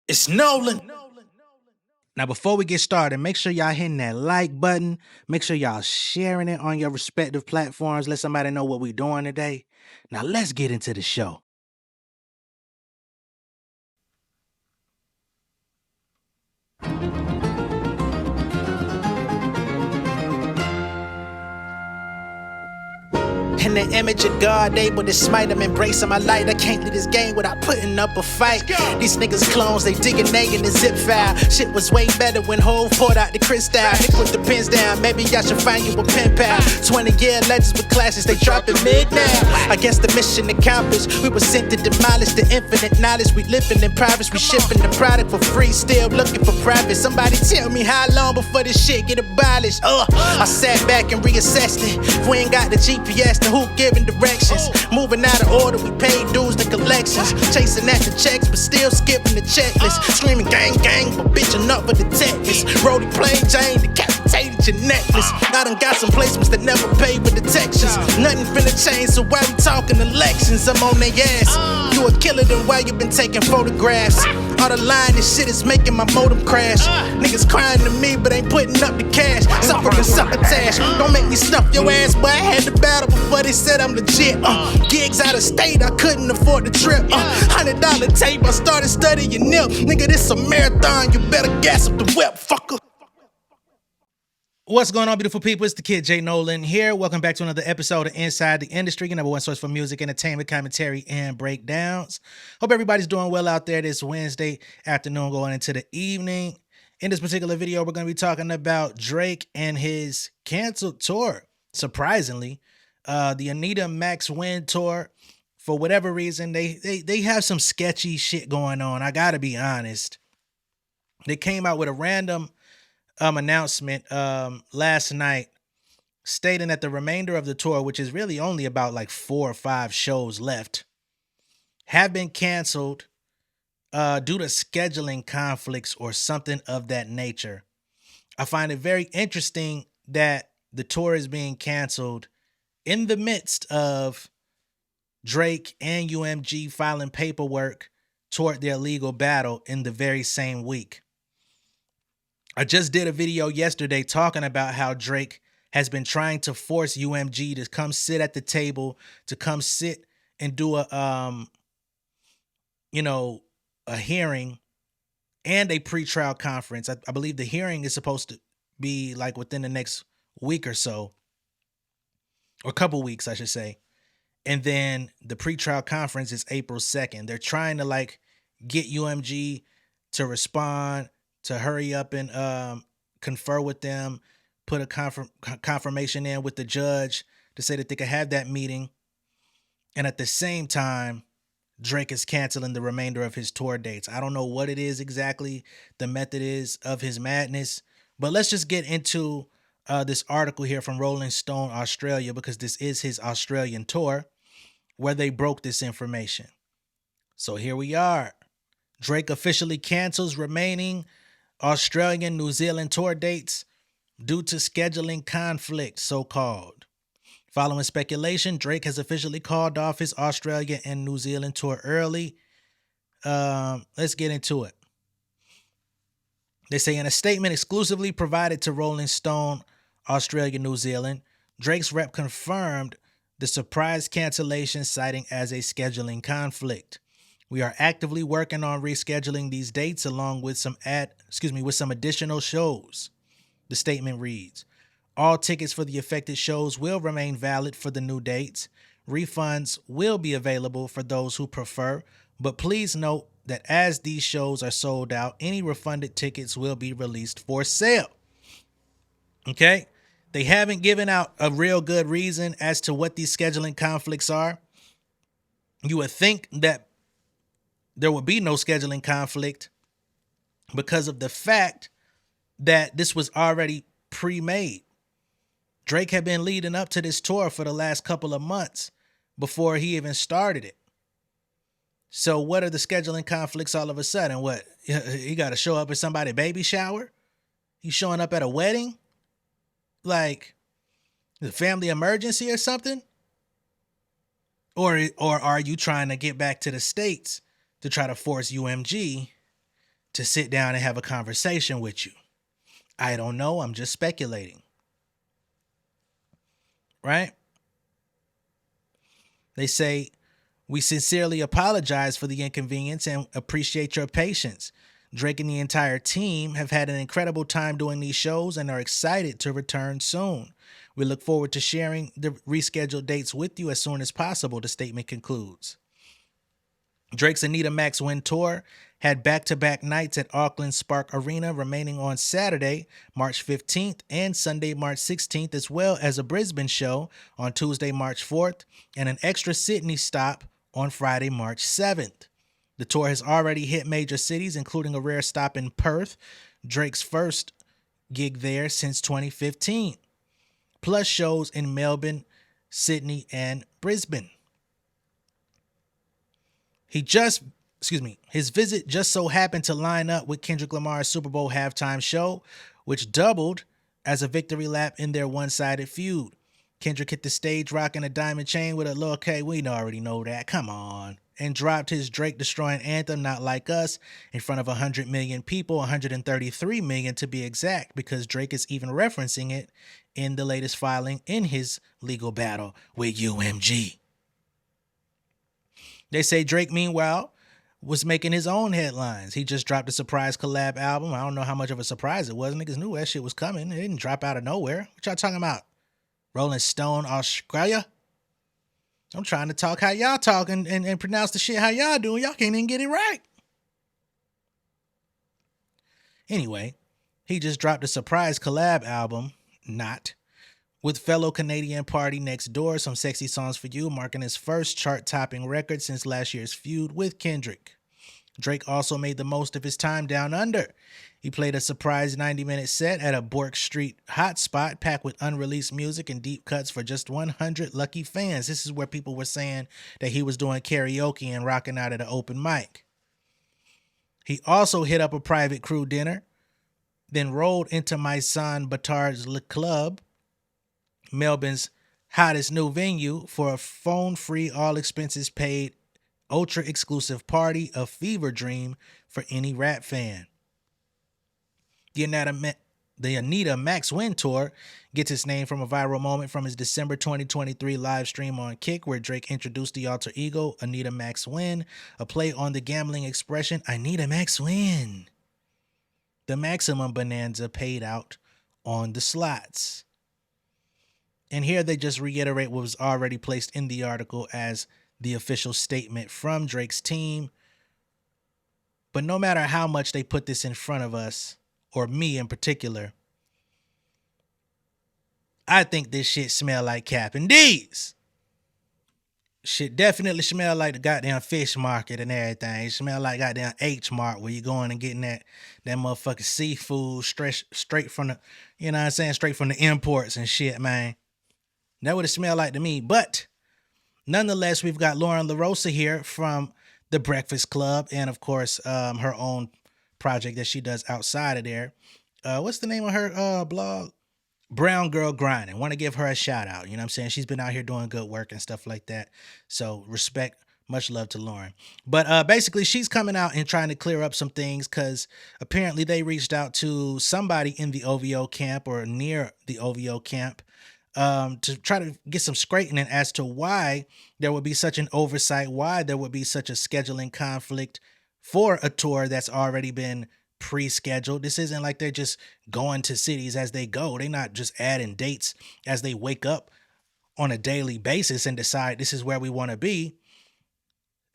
It's Nolan. Now, before we get started, make sure y'all hitting that like button. Make sure y'all sharing it on your respective platforms. Let somebody know what we're doing today. Now, let's get into the show. In the image of God, able to smite them, embracing my light. I can't leave this game without putting up a fight. These niggas clones, they digging they in the zip file. Shit was way better when Hov poured out the crystal. Nick with the pins down, maybe I should find you a pen pal. 20-year legends with classes, they dropping mid now. I guess the mission accomplished. We were sent to demolish the infinite knowledge. We living in privates, we shipping the product for free, still looking for profit. Somebody tell me how long before this shit get abolished. I sat back and reassessed it. If we ain't got the GPS, then who giving directions? Moving out of order, we paid dues and collections. Chasing after checks, but still skipping the checklist. Screaming gang gang, but bitching up for the detectives. Roddy plain Jane, decapitated your necklace. I done got some placements that never paid with detections. Nothing finna change, so why we talking elections? I'm on their ass. You a killer, then why you been taking photographs? All the line, this shit is making my modem crash. Niggas crying to me, but ain't putting up the cash. Suffering succotash. Don't make me stuff your ass, boy. I had the battle before they said I'm legit. Gigs out of state, I couldn't afford the trip. $100 tape, I started studying nip. Nigga, this a marathon, you better gas up the whip, fucker. What's going on, beautiful people? It's the kid J Nolan here. Welcome back to another episode of Inside the Industry, your number one source for music, entertainment, commentary, and breakdowns. Hope everybody's doing well out there this Wednesday afternoon going into the evening. In this particular video, we're going to be talking about Drake and his canceled tour. Surprisingly, the Anita Max Win tour, for whatever reason, they have some sketchy shit going on. I got to be honest. They came out with a random announcement last night stating that the remainder of the tour, which is really only about like 4 or 5 shows left, have been canceled due to scheduling conflicts or something of that nature. I find it very interesting that the tour is being canceled in the midst of Drake and UMG filing paperwork toward their legal battle in the very same week. I just did a video yesterday talking about how Drake has been trying to force UMG to come sit at the table, to come sit and do a hearing and a pretrial conference. I believe the hearing is supposed to be like within the next week or so, or a couple weeks, I should say. And then the pretrial conference is April 2nd. They're trying to like get UMG to respond, to hurry up and confer with them, put a confirmation in with the judge to say that they could have that meeting. And at the same time, Drake is canceling the remainder of his tour dates. I don't know what it is exactly, the method is of his madness, but let's just get into this article here from Rolling Stone Australia, because this is his Australian tour, where they broke this information. So here we are. Drake officially cancels remaining Australian, New Zealand tour dates due to scheduling conflict, so-called. Following speculation, Drake has officially called off his Australia and New Zealand tour early. Let's get into it. They say in a statement exclusively provided to Rolling Stone Australia, New Zealand, Drake's rep confirmed the surprise cancellation, citing as a scheduling conflict. We are actively working on rescheduling these dates along with some additional shows. The statement reads, all tickets for the affected shows will remain valid for the new dates. Refunds will be available for those who prefer, but please note that as these shows are sold out, any refunded tickets will be released for sale. Okay? They haven't given out a real good reason as to what these scheduling conflicts are. You would think that there would be no scheduling conflict because of the fact that this was already pre-made. Drake had been leading up to this tour for the last couple of months before he even started it. So what are the scheduling conflicts all of a sudden? What, he got to show up at somebody's baby shower? He's showing up at a wedding? Like the family emergency or something? Or are you trying to get back to the States to try to force UMG to sit down and have a conversation with you. I don't know. I'm just speculating. Right? They say, we sincerely apologize for the inconvenience and appreciate your patience. Drake and the entire team have had an incredible time doing these shows and are excited to return soon. We look forward to sharing the rescheduled dates with you as soon as possible, the statement concludes. Drake's Anita Max Win Tour had back-to-back nights at Auckland Spark Arena, remaining on Saturday, March 15th and Sunday, March 16th, as well as a Brisbane show on Tuesday, March 4th, and an extra Sydney stop on Friday, March 7th. The tour has already hit major cities, including a rare stop in Perth, Drake's first gig there since 2015, plus shows in Melbourne, Sydney, and Brisbane. His visit just so happened to line up with Kendrick Lamar's Super Bowl halftime show, which doubled as a victory lap in their one-sided feud. Kendrick hit the stage rocking a diamond chain with a Lil K, we already know that, come on, and dropped his Drake-destroying anthem, Not Like Us, in front of 100 million people, 133 million to be exact, because Drake is even referencing it in the latest filing in his legal battle with UMG. They say Drake, meanwhile, was making his own headlines. He just dropped a surprise collab album. I don't know how much of a surprise it was. Niggas knew that shit was coming. It didn't drop out of nowhere. What y'all talking about? Rolling Stone, Australia? I'm trying to talk how y'all talk and pronounce the shit how y'all doing. Y'all can't even get it right. Anyway, he just dropped a surprise collab album, Not, with fellow Canadian party Next Door, Some Sexy Songs for You, marking his first chart-topping record since last year's feud with Kendrick. Drake also made the most of his time down under. He played a surprise 90-minute set at a Bourke Street hotspot packed with unreleased music and deep cuts for just 100 lucky fans. This is where people were saying that he was doing karaoke and rocking out at an open mic. He also hit up a private crew dinner, then rolled into my son Batard's Le Club, Melbourne's hottest new venue, for a phone-free, all-expenses-paid, ultra-exclusive party, a fever dream for any rap fan. The Anita Max Win Tour gets its name from a viral moment from his December 2023 live stream on Kick, where Drake introduced the alter ego, Anita Max Win, a play on the gambling expression, I need a max win. The maximum bonanza paid out on the slots. And here they just reiterate what was already placed in the article as the official statement from Drake's team. But no matter how much they put this in front of us, or me in particular, I think this shit smell like Cap'n D's. Shit definitely smell like the goddamn fish market and everything. It smell like goddamn H Mart, where you going and getting that motherfucking seafood straight from the, you know what I'm saying, straight from the imports and shit, man. That would it smell like to me. But nonetheless, we've got Lauren LaRosa here from The Breakfast Club, and of course, her own project that she does outside of there. What's the name of her blog? Brown Girl Grinding. Want to give her a shout out. You know what I'm saying? She's been out here doing good work and stuff like that. So respect, much love to Lauren. But basically, she's coming out and trying to clear up some things, because apparently they reached out to somebody in the OVO camp or near the OVO camp to try to get some straightening as to why there would be such an oversight, why there would be such a scheduling conflict for a tour that's already been pre-scheduled. This isn't like they're just going to cities as they go. They're not just adding dates as they wake up on a daily basis and decide this is where we want to be.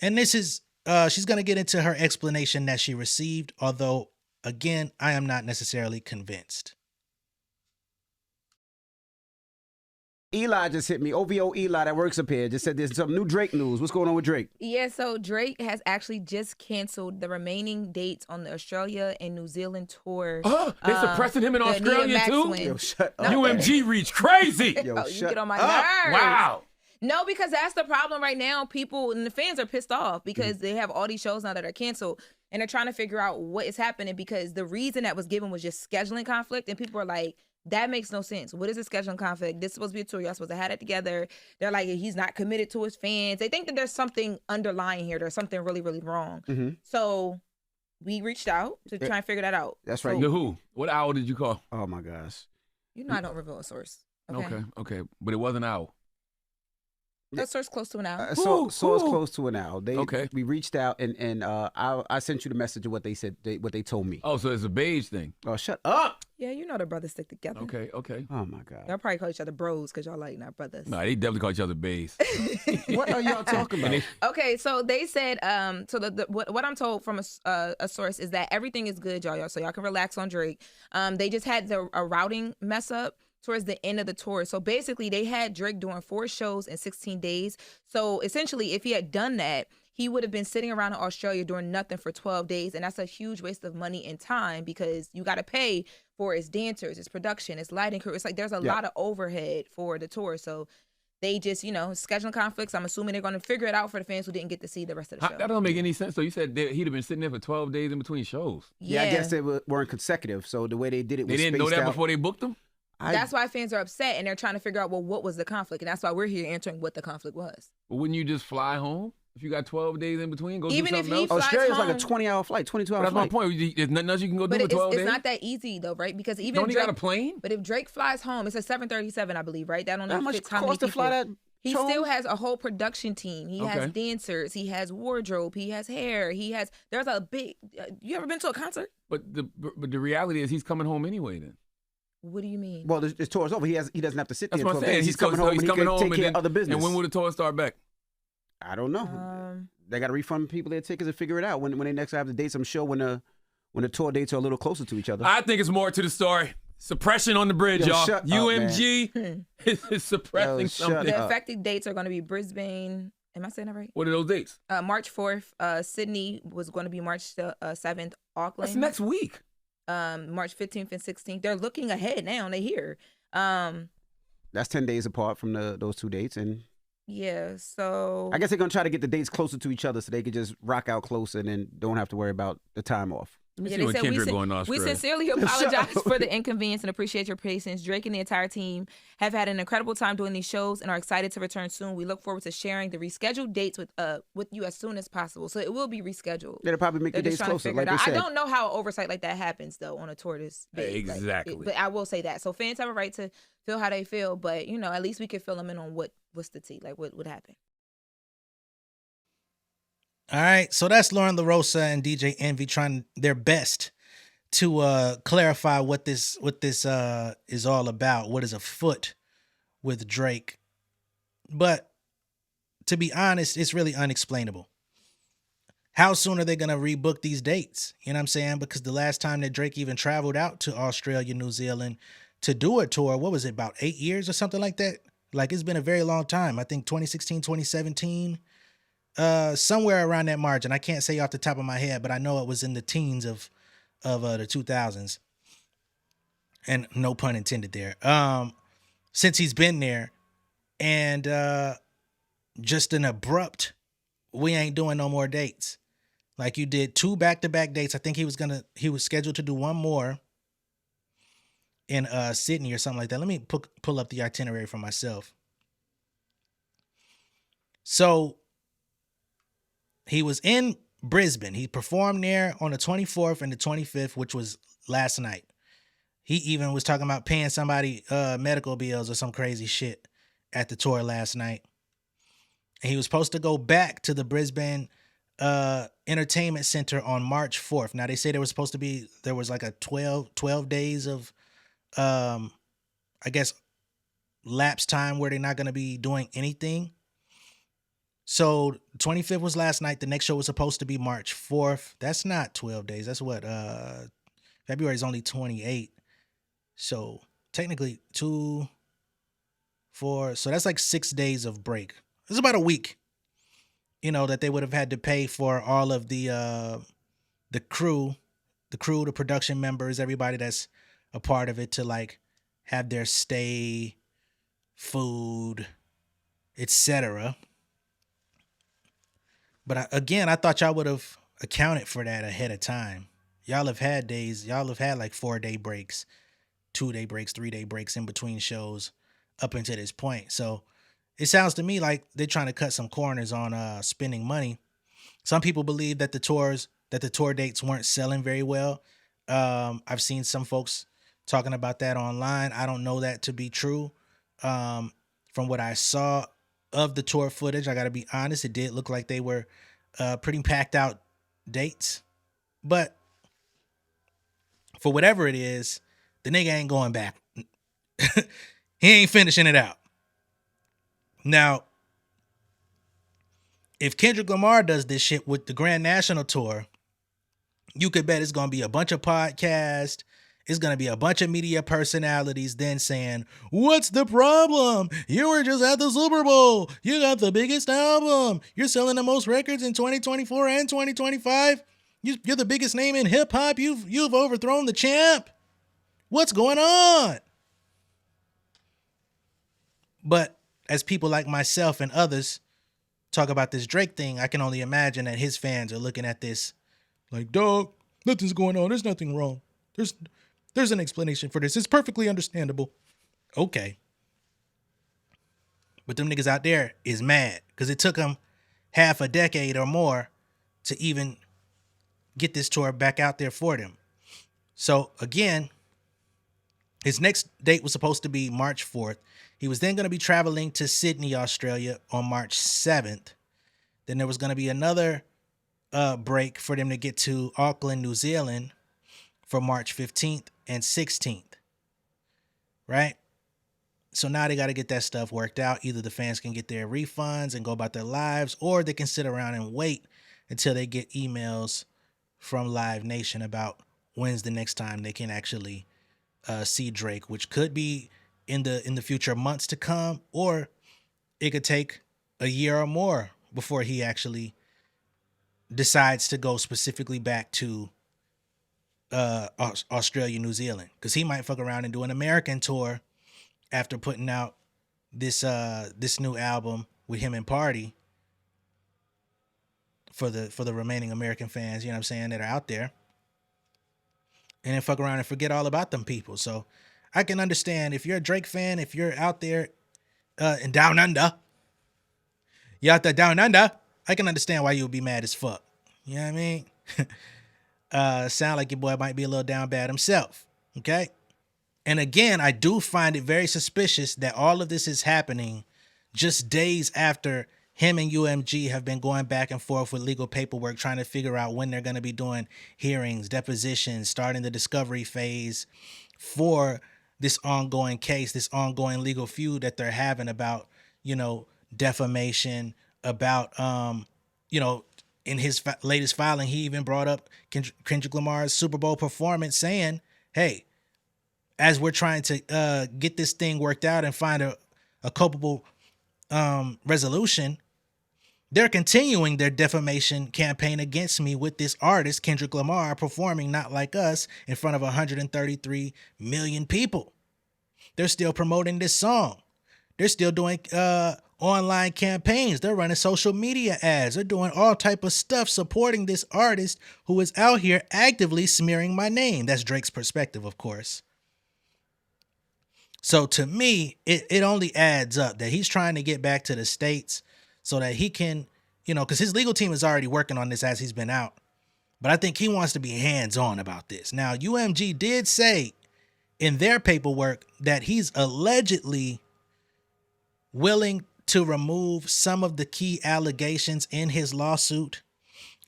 And this is, she's going to get into her explanation that she received, although, again, I am not necessarily convinced. Eli just hit me. OVO Eli that works up here just said there's some new Drake news. What's going on with Drake? Yeah, so Drake has actually just canceled the remaining dates on the Australia and New Zealand tour. Oh, they suppressing him in Australia too? Yo, shut up. UMG reached crazy. Yo, you shut get on my up. nerves. Wow. No, because that's the problem right now. People and the fans are pissed off because they have all these shows now that are canceled, and they're trying to figure out what is happening, because the reason that was given was just scheduling conflict, and people are like, that makes no sense. What is a scheduling conflict? This is supposed to be a tour. Y'all supposed to have it together. They're like, he's not committed to his fans. They think that there's something underlying here. There's something really, really wrong. So We reached out to try and figure that out. That's right. To who? What hour did you call? Oh my gosh. You know I don't reveal a source. Okay. Okay. But it wasn't hour. A source close to an hour. Source close to an hour. We reached out and I sent you the message of what they said, what they told me. Oh, so it's a beige thing. Oh, shut up. Yeah, you know the brothers stick together. Okay. Oh my God. Y'all probably call each other bros because y'all like not brothers. No, they definitely call each other beige. What are y'all talking about? Okay, so they said, so what I'm told from a source is that everything is good, y'all. So y'all can relax on Drake. They just had a routing mess up towards the end of the tour. So basically, they had Drake doing 4 shows in 16 days. So essentially, if he had done that, he would have been sitting around in Australia doing nothing for 12 days. And that's a huge waste of money and time because you got to pay for his dancers, his production, his lighting crew. It's like there's a lot of overhead for the tour. So they just, scheduling conflicts. I'm assuming they're going to figure it out for the fans who didn't get to see the rest of the show. That don't make any sense. So you said he'd have been sitting there for 12 days in between shows. Yeah, I guess they weren't consecutive. So the way they did it was they didn't know that before they booked him? That's why fans are upset and they're trying to figure out, well, what was the conflict? And that's why we're here answering what the conflict was. Well, wouldn't you just fly home? If you got 12 days in between, go Even do if something he else? flies Australia's like a home- 20-hour flight, 22-hour That's flight. my point. There's nothing else you can go do But for 12 days? it's not that easy, though, right? Because even Don't if he Drake, got a plane? But if Drake flies home, it's a 737, I believe, right? That only How much fits how many cost to people. fly that? He home? still has a whole production team. He has dancers. He has wardrobe. He has hair. There's a big. You ever been to a concert? But the reality is he's coming home anyway then. What do you mean? Well, the tour's over. He doesn't have to sit That's there. what I'm 12 saying. days. He's coming home. He's coming home. Take care of other business. And when will the tour start back? I don't know. They got to refund people their tickets and figure it out when they next have the dates. I'm sure when the tour dates are a little closer to each other. I think it's more to the story. Suppression on the bridge, y'all. shut up, UMG is suppressing something. The effective dates are going to be Brisbane. Am I saying that right? What are those dates? March 4th. Sydney was going to be March 7th. Auckland. That's next week. March 15th and 16th. They're looking ahead now. They're here. That's 10 days apart from those 2 dates. And yeah, so I guess they're going to try to get the dates closer to each other so they could just rock out closer and then don't have to worry about the time off. Let me see when Kendrick going to we Australia. sincerely apologize for the inconvenience and appreciate your patience. Drake and the entire team have had an incredible time doing these shows and are excited to return soon. We look forward to sharing the rescheduled dates with you as soon as possible. So it will be rescheduled. They'll probably make the dates closer, like they I said. don't know how oversight like that happens though on a tour this big. Exactly. But I will say that. So fans have a right to feel how they feel, but at least we can fill them in on what's the tea, like what would happen. All right, so that's Lauren LaRosa and DJ Envy trying their best to clarify what this is all about, what is afoot with Drake. But to be honest, it's really unexplainable. How soon are they going to rebook these dates? You know what I'm saying? Because the last time that Drake even traveled out to Australia, New Zealand to do a tour, what was it, about 8 years or something like that? Like, it's been a very long time. I think 2016, 2017, somewhere around that margin. I can't say off the top of my head, but I know it was in the teens of the 2000s, and no pun intended there. Since he's been there, and just an abrupt, we ain't doing no more dates. Like, you did 2 back-to-back dates. I think he was scheduled to do one more in Sydney or something like that. Let me pull up the itinerary for myself. So he was in Brisbane. He performed there on the 24th and the 25th, which was last night. He even was talking about paying somebody medical bills or some crazy shit at the tour last night. And he was supposed to go back to the Brisbane Entertainment Center on March 4th. Now, they say there was like a 12 days of, I guess, lapse time where they're not going to be doing anything. So 25th was last night. The next show was supposed to be March 4th. That's not 12 days. That's what, February is only 28. So technically 2, 4. So that's like 6 days of break. It's about a week, that they would have had to pay for all of the crew, the production members, everybody that's a part of it to like have their stay, food, etc. But I thought y'all would have accounted for that ahead of time. Y'all have had like 4-day breaks, 2-day breaks, 3-day breaks in between shows up until this point. So it sounds to me like they're trying to cut some corners on spending money. Some people believe that the tours that the tour dates weren't selling very well. I've seen some folks talking about that online. I don't know that to be true. From what I saw of the tour footage, I got to be honest, it did look like they were pretty packed out dates. But for whatever it is, the nigga ain't going back. He ain't finishing it out. Now, if Kendrick Lamar does this shit with the Grand National Tour, you could bet it's going to be a bunch of podcasts. It's going to be a bunch of media personalities then saying, what's the problem? You were just at the Super Bowl. You got the biggest album. You're selling the most records in 2024 and 2025. You're the biggest name in hip hop. You've overthrown the champ. What's going on? But as people like myself and others talk about this Drake thing, I can only imagine that his fans are looking at this like, dog, nothing's going on. There's nothing wrong. There's an explanation for this. It's perfectly understandable. Okay. But them niggas out there is mad because it took them half a decade or more to even get this tour back out there for them. So again, his next date was supposed to be March 4th. He was then going to be traveling to Sydney, Australia on March 7th. Then there was going to be another break for them to get to Auckland, New Zealand for March 15th and 16th. Right? So now they got to get that stuff worked out. Either the fans can get their refunds and go about their lives, or they can sit around and wait until they get emails from Live Nation about when's the next time they can actually see Drake, which could be in the future months to come, or it could take a year or more before he actually decides to go specifically back to Australia, New Zealand, because he might fuck around and do an American tour after putting out this new album with him and Party for the remaining American fans, you know what I'm saying, that are out there, and then fuck around and forget all about them people. So I can understand if you're a Drake fan, if you're out there in down under, you out there down under, I can understand why you would be mad as fuck. You know what I mean? Sound like your boy might be a little down bad himself. Okay. And again, I do find it very suspicious that all of this is happening just days after him and UMG have been going back and forth with legal paperwork, trying to figure out when they're going to be doing hearings, depositions, starting the discovery phase for this ongoing case, this ongoing legal feud that they're having about, you know, defamation, about, you know, in his latest filing, he even brought up Kendrick Lamar's Super Bowl performance, saying, hey, as we're trying to get this thing worked out and find a culpable resolution, they're continuing their defamation campaign against me with this artist, Kendrick Lamar, performing Not Like Us in front of 133 million people. They're still promoting this song. They're still doing online campaigns. They're running social media ads. They're doing all type of stuff supporting this artist who is out here actively smearing my name. That's Drake's perspective, of course. So to me, it only adds up that he's trying to get back to the States so that he can, you know, because his legal team is already working on this as he's been out. But I think he wants to be hands-on about this. Now, UMG did say in their paperwork that he's allegedly willing to remove some of the key allegations in his lawsuit.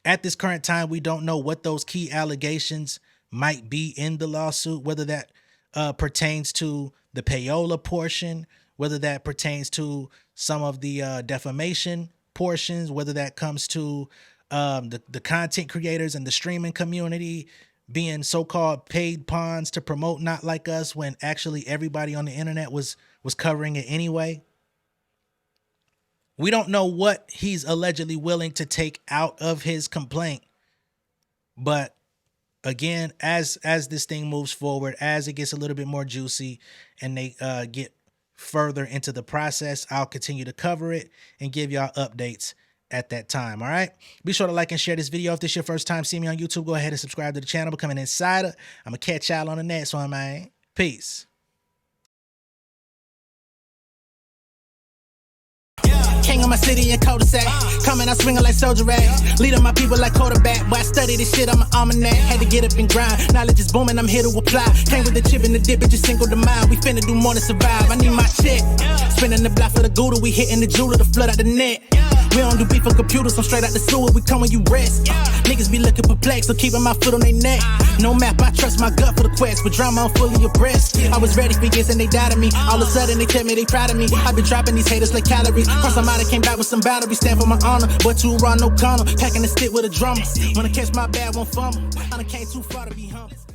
At this current time, we don't know what those key allegations might be in the lawsuit, whether that pertains to the payola portion, whether that pertains to some of the defamation portions, whether that comes to the content creators and the streaming community being so-called paid pawns to promote Not Like Us when actually everybody on the internet was covering it anyway. We don't know what he's allegedly willing to take out of his complaint. But again, as this thing moves forward, as it gets a little bit more juicy and they get further into the process, I'll continue to cover it and give y'all updates at that time. All right. Be sure to like and share this video. If this is your first time seeing me on YouTube, go ahead and subscribe to the channel, become an insider. I'm going to catch y'all on the next one, man. Peace. Yeah. King of my city and cul-de-sac. Coming out swinging like soldier rags. Leading my people like quarterback. Boy, I study this shit, I'm an almanac. Had to get up and grind. Knowledge is booming, I'm here to apply. Came with the chip and the dip, it just single the mind. We finna do more than survive. I need my check. Spinning the block for the Gouda, we hitting the jeweler to flood out the net. We don't do beef on computers, I'm straight out the sewer, we come when you rest. Niggas be looking perplexed, so keeping my foot on their neck. No map, I trust my gut for the quest. With drama, I'm fully abreast. I was ready for years and they doubted me. All of a sudden they tell me they proud of me. I been dropping these haters like calories. Cross them out, I came back with some batteries. Stand for my honor, but too raw, no corner. Packing the stick with a drummer. Wanna catch my bad, won't fumble. I done came too far to be humble.